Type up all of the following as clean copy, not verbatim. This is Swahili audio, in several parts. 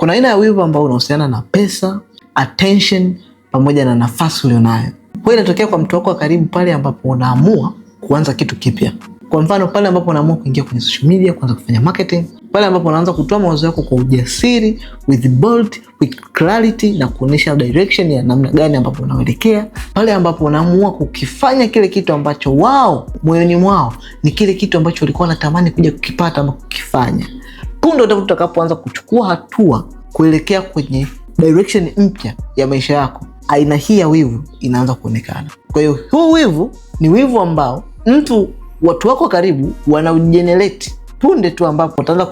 Kuna aina ya wivu ambao unahusiana na pesa, attention pamoja na nafasi ulionayo. Kwa inatokea kwa mtu wako wa karibu pale ambapo unaamua kuanza kitu kipya. Kwa mfano pale ambapo unaamua kuingia kwenye social media, kuanza kufanya marketing, pale ambapo unaanza kutoa mawazo yako kwa ujasiri, with bold, with clarity na kuonesha direction ya namna gani ambapo unaelekea, pale ambapo unaamua kukifanya kile kitu ambacho wao moyoni mwao ni kile kitu ambacho walikuwa wanatamani kuja kukipata ama kukifanya. Punde utakapoanza kuchukua hatua kuelekea kwenye direction mpya ya maisha yako, aina hii ya wivu inaanza kuonekana. Kwa hiyo huu wivu ni wivu ambao watu wako karibu wanagenerate punde tu ambapo utaanza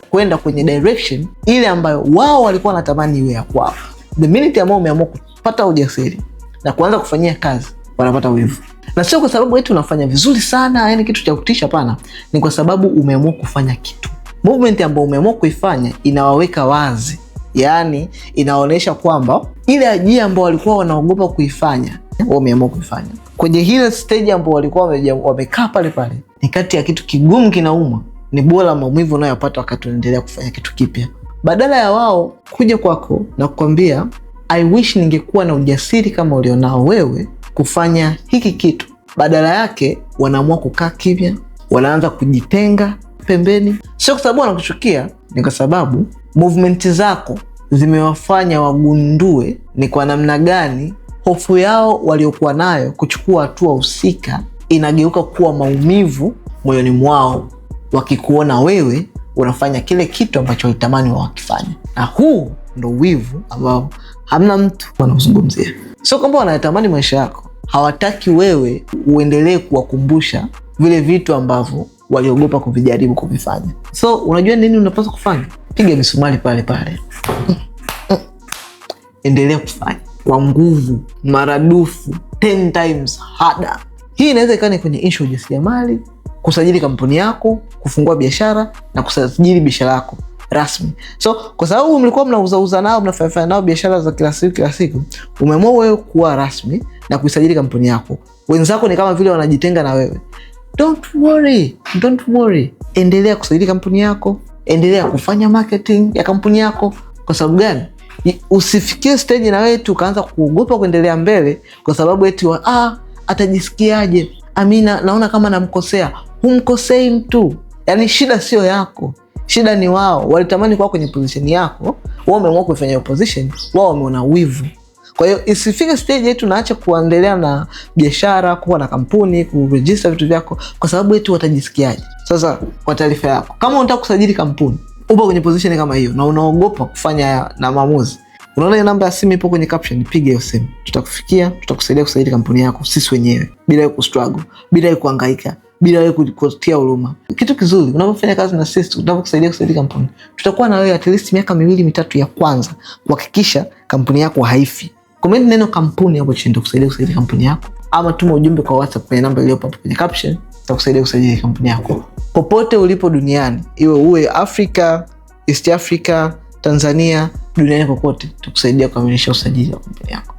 kwenda kwenye direction ile ambayo wao walikuwa wanatamani iwe ya kwao. The minute ambao umeamua kupata ujasiri na kuanza kufanyia kazi, wanapata wivu. Na sio kwa sababu eti unafanya vizuri sana, yani kitu cha kutisha, pana. Ni kwa sababu umeamua kufanya kitu. Movement ambayo umeamua kuifanya inawaweka wazi. Yani inaonyesha kwamba ile ajira ambayo walikuwa wanaogopa kuifanya, wao wameamua kuifanya. Kwenye ile stage ambayo walikuwa wamekaa pale pale, ni kati ya kitu kigumu kinauma, ni bora maumivu unayopata wakati unaendelea kufanya kitu kipya. Badala ya wao kuja kwako na kukwambia I wish ningekuwa na ujasiri kama ulionao wewe kufanya hiki kitu, badala yake wanaamua kukaa kimya, wanaanza kujitenga pembeni. Sio kwa sababu wanakuchukia, ni kwa sababu movement zako zimewafanya wagundue ni kwa namna gani hofu yao waliokuwa nayo kuchukua hatua husika inageuka kuwa maumivu moyoni mwao, wakikuona wewe unafanya kile kitu ambacho walitamani wakifanya. Na huu ndo wivu ambao hamna mtu anazungumzia. Sio kwamba wanatamani maisha yako, hawataki wewe uendelee kuwakumbusha vile vitu ambavyo waliogopa kuvijaribu kuvifanya. So unajua nini unapaswa kufanya? Piga misumari pale pale. Endelea kufanya kwa nguvu maradufu, 10 times harder. Hii inaweza ikawa kwenye issue ya ujasiriamali, kusajili kampuni yako, kufungua biashara na kusajili biashara yako rasmi. So kwa sababu mlikuwa mnauza nao, mnafanya nao biashara za kila siku, umeamua wewe kuwa rasmi na kuisajili kampuni yako. Wenzako ni kama vile wanajitenga na wewe. Don't worry. Endelea kusajili kampuni yako, endelea kufanya marketing ya kampuni yako. Kwa sababu gani? Usifikie stage na wewe ukaanza kuogopa kuendelea mbele kwa sababu eti atajisikiaje? Amina, naona kama namkosea. Humkosei mtu. Yani shida sio yako. Shida ni wao. Walitamani kuwa kwenye position yako, wao wameamua kufanya position, wao wameona wivu. Kwa hiyo isifike stage yetu naacha kuendelea na biashara, kuwa na kampuni, kuregister vitu vyako kwa sababu eti watajisikiaje. Sasa kwa taarifa yako, kama unataka kusajili kampuni, upo kwenye position kama hiyo na unaogopa kufanya na maamuzi, unaona namba ya simu ipo kwenye caption, piga hiyo simu. Tutakufikia, tutakusaidia kusajili kampuni yako sisi wenyewe bila kustruggle, bila kuhangaika, bila kukutia huruma. Kitu kizuri, unapofanya kazi na sisi, tunapokusaidia kusajili kampuni, tutakuwa na wewe at least miaka 2-3 ya kwanza kuhakikisha kampuni yako haifi. Comment neno kampuni hapo chini kusaidia kusajili kampuni yako, ama tuma ujumbe kwa WhatsApp kwenye namba iliyopo hapo kwenye caption, tutakusaidia kusajili kampuni yako. Popote ulipo duniani, uwe Afrika, East Africa, Tanzania, duniani popote, tutakusaidia kukamilisha usajili wa kampuni yako.